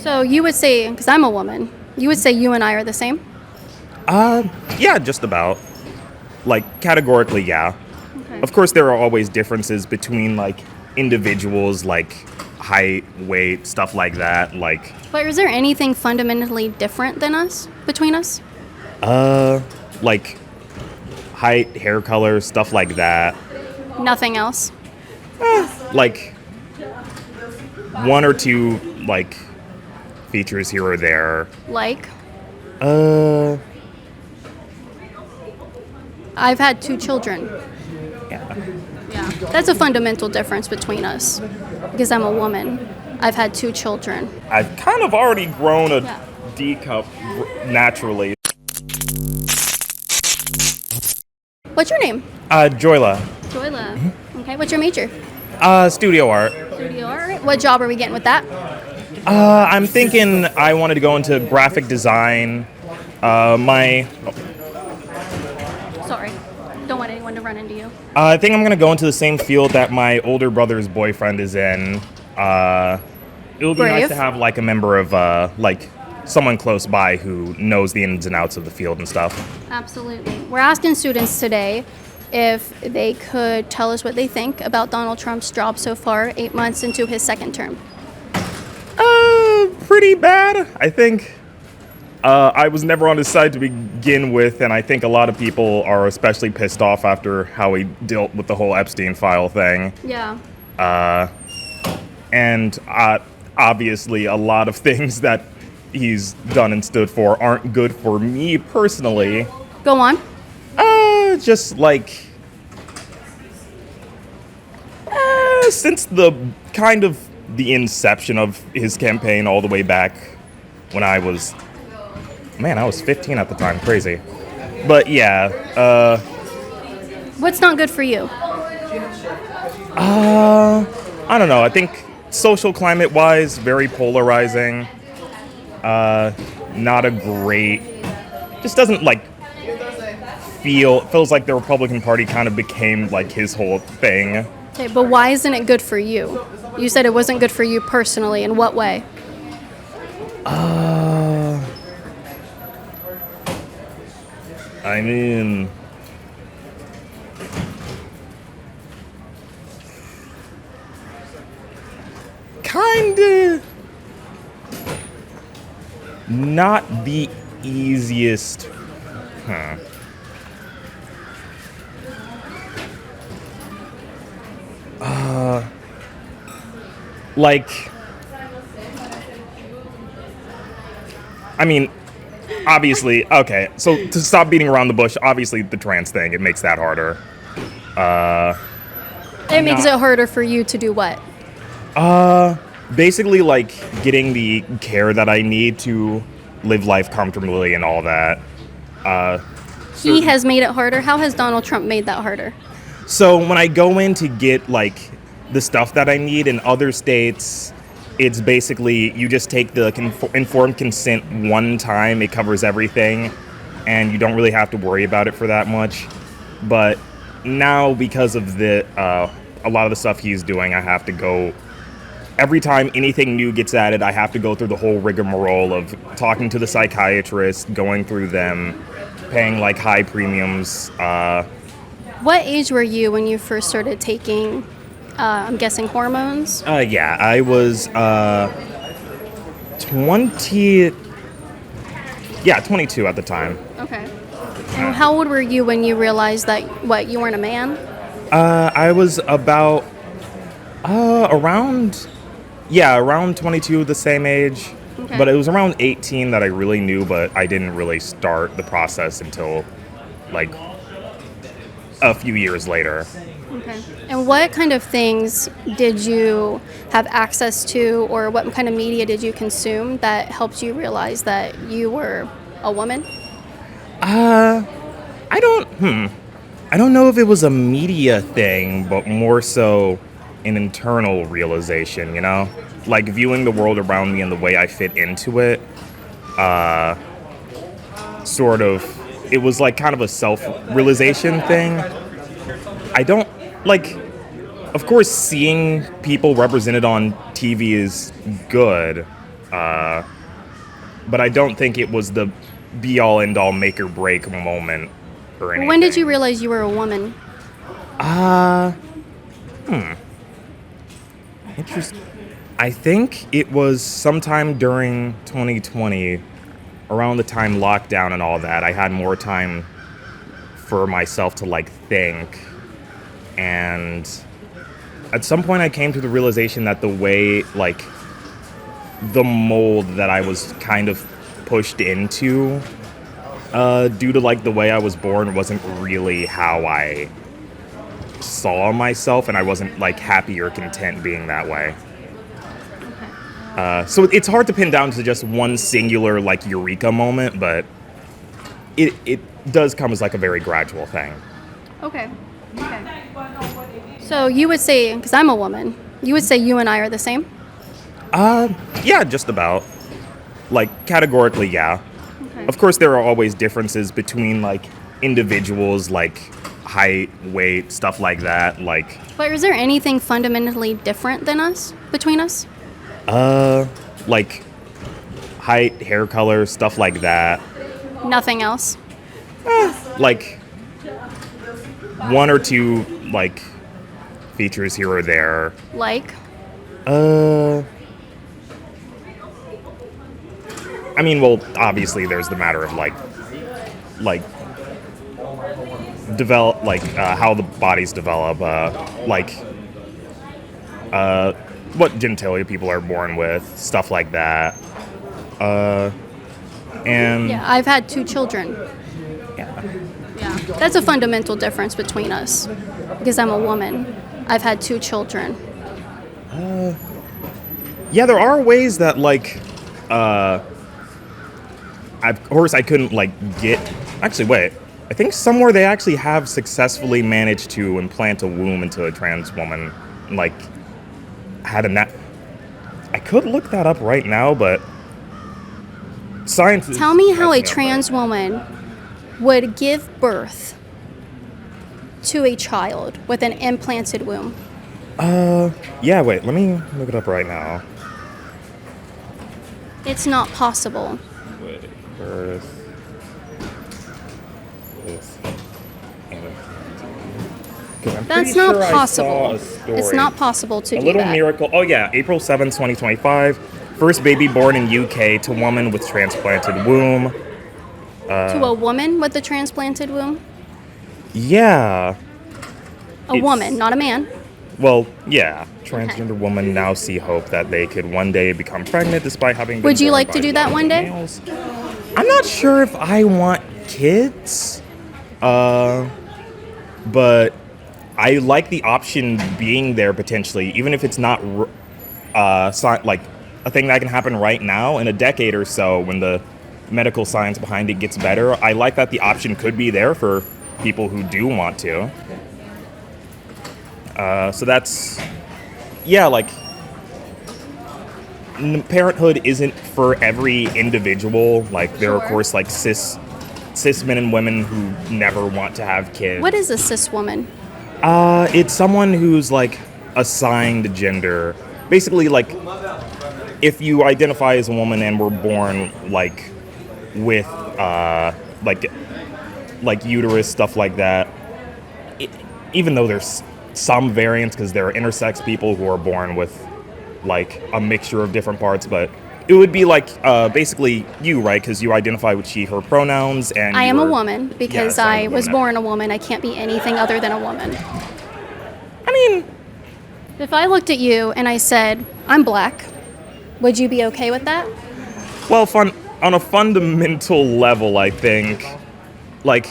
So you would say, because I'm a woman, you would say you and I are the same? Yeah, just about. Like, categorically, yeah. Okay. Of course, there are always differences between, like, individuals, like height, weight, stuff like that. Like, But is there anything fundamentally different than us, between us? like height, hair color, stuff like that. Nothing else? Like, one or two, like, features here or there. Like, Uh, I've had 2 children. yeah. Yeah. That's a fundamental difference between us. Because I'm a woman. I've had 2 children. I've kind of already grown a Yeah. D cup naturally. What's your name? Joyla. Joyla. Okay, what's your major? Studio art. Studio art. What job are we getting with that? I'm thinking I wanted to go into graphic design. My Sorry. Don't want anyone to run into you. I think I'm gonna go into the same field that my older brother's boyfriend is in. It would be nice Brave. to have like a member of like someone close by who knows the ins and outs of the field and stuff. Absolutely. We're asking students today if they could tell us what they think about Donald Trump's job so far, 8 months into his second term. Pretty bad. I think I was never on his side to begin with, and I think a lot of people are especially pissed off after how he dealt with the whole Epstein file thing. Yeah. And obviously, a lot of things that he's done and stood for aren't good for me personally. Go on. Just like since the kind of the inception of his campaign all the way back when I was 15 at the time. Crazy. But yeah, What's not good for you? I don't know. I think social climate wise, very polarizing. Not a great. Just doesn't like feels like the Republican Party kind of became like his whole thing. Okay, but why isn't it good for you? You said it wasn't good for you personally. In what way? I mean, kinda not the easiest. Huh. Like, I mean, obviously, okay, so to stop beating around the bush, obviously the trans thing, it makes that harder. It makes it harder for you to do what? Basically, like, getting the care that I need to live life comfortably and all that. He has made it harder. How has Donald Trump made that harder? So when I go in to get, like, the stuff that I need in other states, it's basically you just take the informed consent one time. It covers everything, and you don't really have to worry about it for that much. But now, because of a lot of the stuff he's doing, I have to go. Every time anything new gets added, I have to go through the whole rigmarole of talking to the psychiatrist, going through them, paying like high premiums. What age were you when you first started taking, I'm guessing, hormones? Yeah, I was 20. Yeah, 22 at the time. Okay. And how old were you when you realized that, you weren't a man? I was about around 22, the same age. Okay. But it was around 18 that I really knew, but I didn't really start the process until like a few years later. Okay. And what kind of things did you have access to, or what kind of media did you consume that helped you realize that you were a woman? I don't know if it was a media thing, but more so an internal realization, you know? Like viewing the world around me and the way I fit into it, sort of, it was like kind of a self-realization thing. I don't, like, of course, seeing people represented on TV is good, But I don't think it was the be all end all make or break moment or anything. When did you realize you were a woman? Interesting. I think it was sometime during 2020, around the time lockdown and all that. I had more time for myself to like think, and at some point I came to the realization that the way like the mold that I was kind of pushed into due to like the way I was born wasn't really how I saw myself, and I wasn't like happy or content being that way. So it's hard to pin down to just one singular like eureka moment, but it does come as like a very gradual thing. Okay. So you would say, because I'm a woman, you would say you and I are the same? Yeah, just about. Like categorically, yeah. Okay. Of course, there are always differences between like individuals, like height, weight, stuff like that. Like, But is there anything fundamentally different than us, between us? like height, hair color, stuff like that. Nothing else? Like one or two like features here or there. Like? I mean, well, obviously there's the matter of like develop, like how the bodies develop, what genitalia people are born with, stuff like that. And Yeah, I've had 2 children. yeah. Yeah. That's a fundamental difference between us. Because I'm a woman. I've had 2 children. Yeah, there are ways that like of course I couldn't like get, actually wait, I think somewhere they actually have successfully managed to implant a womb into a trans woman, like had a I could look that up right now, but science. Tell me how a trans woman would give birth to a child with an implanted womb. Yeah, wait, let me look it up right now. It's not possible. Wait, birth. That's not possible. It's not possible to A do little that. miracle. Oh yeah, April 7th, 2025. First baby born in UK to woman with transplanted womb. To a woman with a transplanted womb? Yeah. A woman, not a man. Well, yeah. Transgender women now see hope that they could one day become pregnant despite having been Would you born like by to do that one day? males. I'm not sure if I want kids. But I like the option being there potentially, even if it's not like a thing that can happen right now. In a decade or so, when the medical science behind it gets better, I like that the option could be there for people who do want to. So that's, yeah, like parenthood isn't for every individual. Like there are, of Sure. course, like cis men and women who never want to have kids. What is a cis woman? It's someone who's like assigned gender. Basically, like if you identify as a woman and were born like with like uterus, stuff like that. Even though there's some variance because there are intersex people who are born with like a mixture of different parts, but it would be like basically you, right? Because you identify with she, her pronouns, and I am a woman because Yes, I'm a I was woman. born a woman. I can't be anything other than a woman. I mean, If I looked at you and I said, I'm black, would you be okay with that? well, on a fundamental level, I think, like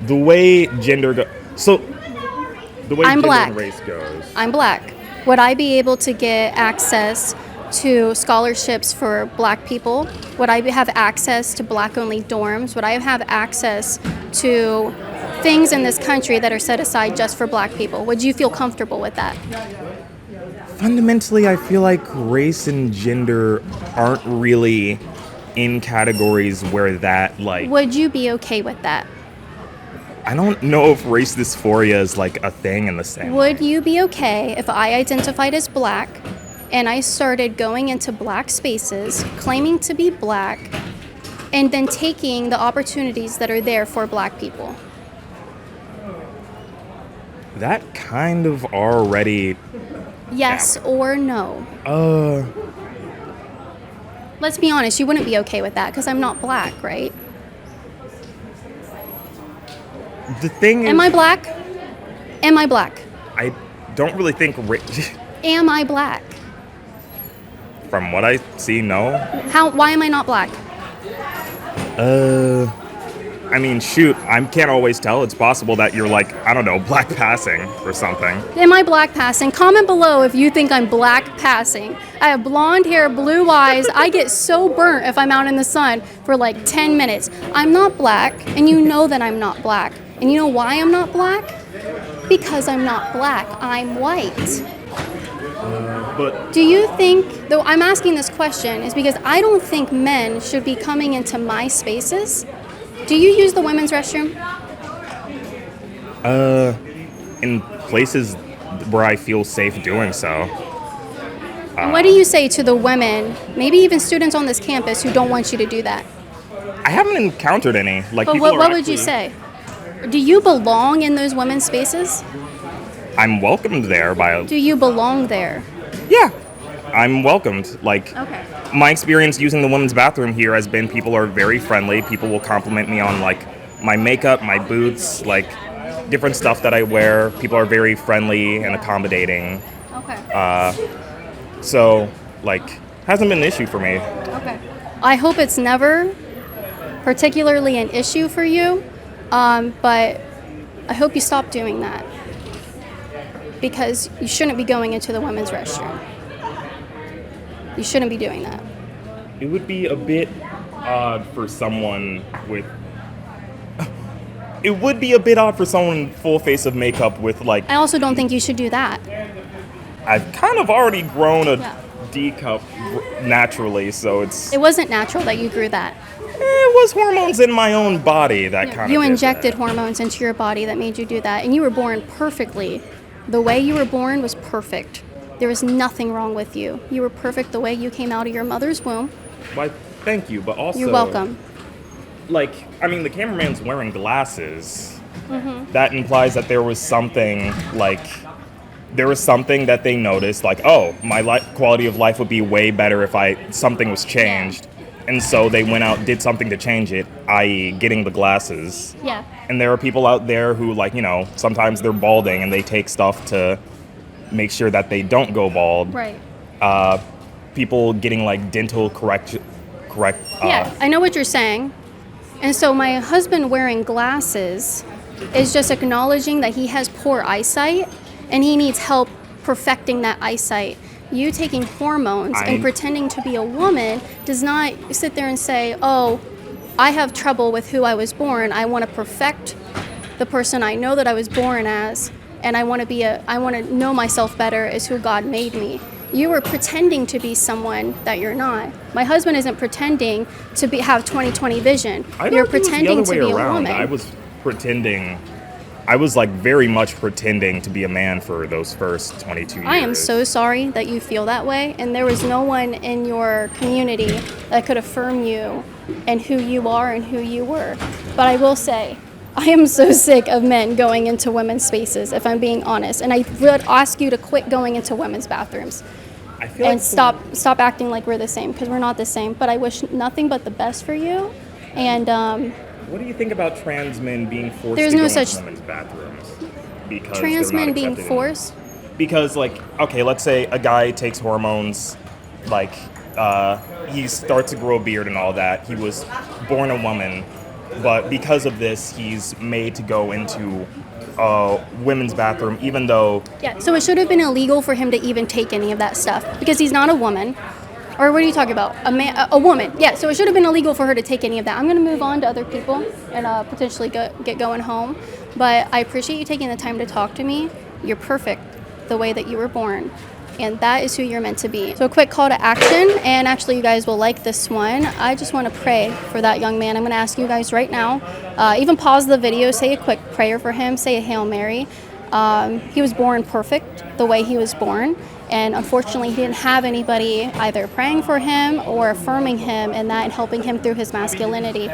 the way gender the way I'm gender black. and race goes. I'm black. Would I be able to get access to scholarships for black people? Would I have access to black-only dorms? Would I have access to things in this country that are set aside just for black people? Would you feel comfortable with that? Fundamentally, I feel like race and gender aren't really in categories where that, like, Would you be okay with that? I don't know if race dysphoria is like a thing in the same way. Would you be okay if I identified as black and I started going into black spaces, claiming to be black, and then taking the opportunities that are there for black people. That kind of already... Yes or no? Let's be honest, you wouldn't be okay with that because I'm not black, right? The thing is... Am I black? Am I black? I don't really think... Am I black? From what I see, no. Why am I not black? I mean, shoot, I can't always tell. It's possible that you're like, I don't know, black passing or something. Am I black passing? Comment below if you think I'm black passing. I have blonde hair, blue eyes. I get so burnt if I'm out in the sun for like 10 minutes. I'm not black, and you know that I'm not black. And you know why I'm not black? Because I'm not black. I'm white. But do you think, though I'm asking this question, is because I don't think men should be coming into my spaces. Do you use the women's restroom? In places where I feel safe doing so. What do you say to the women, maybe even students on this campus who don't want you to do that? I haven't encountered any. Like, but what would you say? Do you belong in those women's spaces? I'm welcomed there by... Do you belong there? Yeah, I'm welcomed. Like, okay. My experience using the women's bathroom here has been people are very friendly. People will compliment me on, like, my makeup, my boots, like, different stuff that I wear. People are very friendly and accommodating. Okay. So, like, hasn't been an issue for me. Okay. I hope it's never particularly an issue for you, but I hope you stop doing that. Because you shouldn't be going into the women's restroom. You shouldn't be doing that. It would be a bit odd for someone with... It would be a bit odd for someone full face of makeup with, like... I also don't think you should do that. I've kind of already grown a D cup naturally, so it's... It wasn't natural that you grew that. It was hormones in my own body that kind of... You injected hormones into your body that made you do that, and you were born perfectly. The way you were born was perfect. There was nothing wrong with you. You were perfect the way you came out of your mother's womb. Why, thank you, but also... You're welcome. Like, I mean, the cameraman's wearing glasses. Mm-hmm. That implies that there was something, like... There was something that they noticed, like, oh, my quality of life would be way better if something was changed. Yeah. And so they went out, did something to change it, i.e. getting the glasses. Yeah. And there are people out there who, like, you know, sometimes they're balding and they take stuff to make sure that they don't go bald. Right. People getting, like, dental correct. Yeah, I know what you're saying. And so my husband wearing glasses is just acknowledging that he has poor eyesight and he needs help perfecting that eyesight. You taking hormones and pretending to be a woman does not sit there and say, oh, I have trouble with who I was born. I want to perfect the person I know that I was born as, and I want to know myself better as who God made me. You were pretending to be someone that you're not. My husband isn't pretending to have 20/20 vision. You're pretending to be a woman. I was pretending. I was, like, very much pretending to be a man for those first 22 years. I am so sorry that you feel that way, and there was no one in your community that could affirm you and who you are and who you were. But I will say, I am so sick of men going into women's spaces, if I'm being honest, and I would ask you to quit going into women's bathrooms. I feel and like stop acting like we're the same, because we're not the same. But I wish nothing but the best for you, and what do you think about trans men being forced to go into women's bathrooms? Because trans they're not men being accepted forced? Because, like, okay, let's say a guy takes hormones, like, he starts to grow a beard and all that. He was born a woman, but because of this, he's made to go into a women's bathroom, even though... Yeah, so it should have been illegal for him to even take any of that stuff, because he's not a woman. Or what are you talking about? A woman. Yeah, so it should have been illegal for her to take any of that. I'm going to move on to other people and potentially get going home. But I appreciate you taking the time to talk to me. You're perfect the way that you were born. And that is who you're meant to be. So a quick call to action. And actually, you guys will like this one. I just want to pray for that young man. I'm going to ask you guys right now. Even pause the video. Say a quick prayer for him. Say a Hail Mary. He was born perfect the way he was born. And unfortunately, he didn't have anybody either praying for him or affirming him in that and helping him through his masculinity.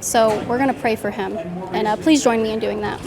So we're going to pray for him. And please join me in doing that.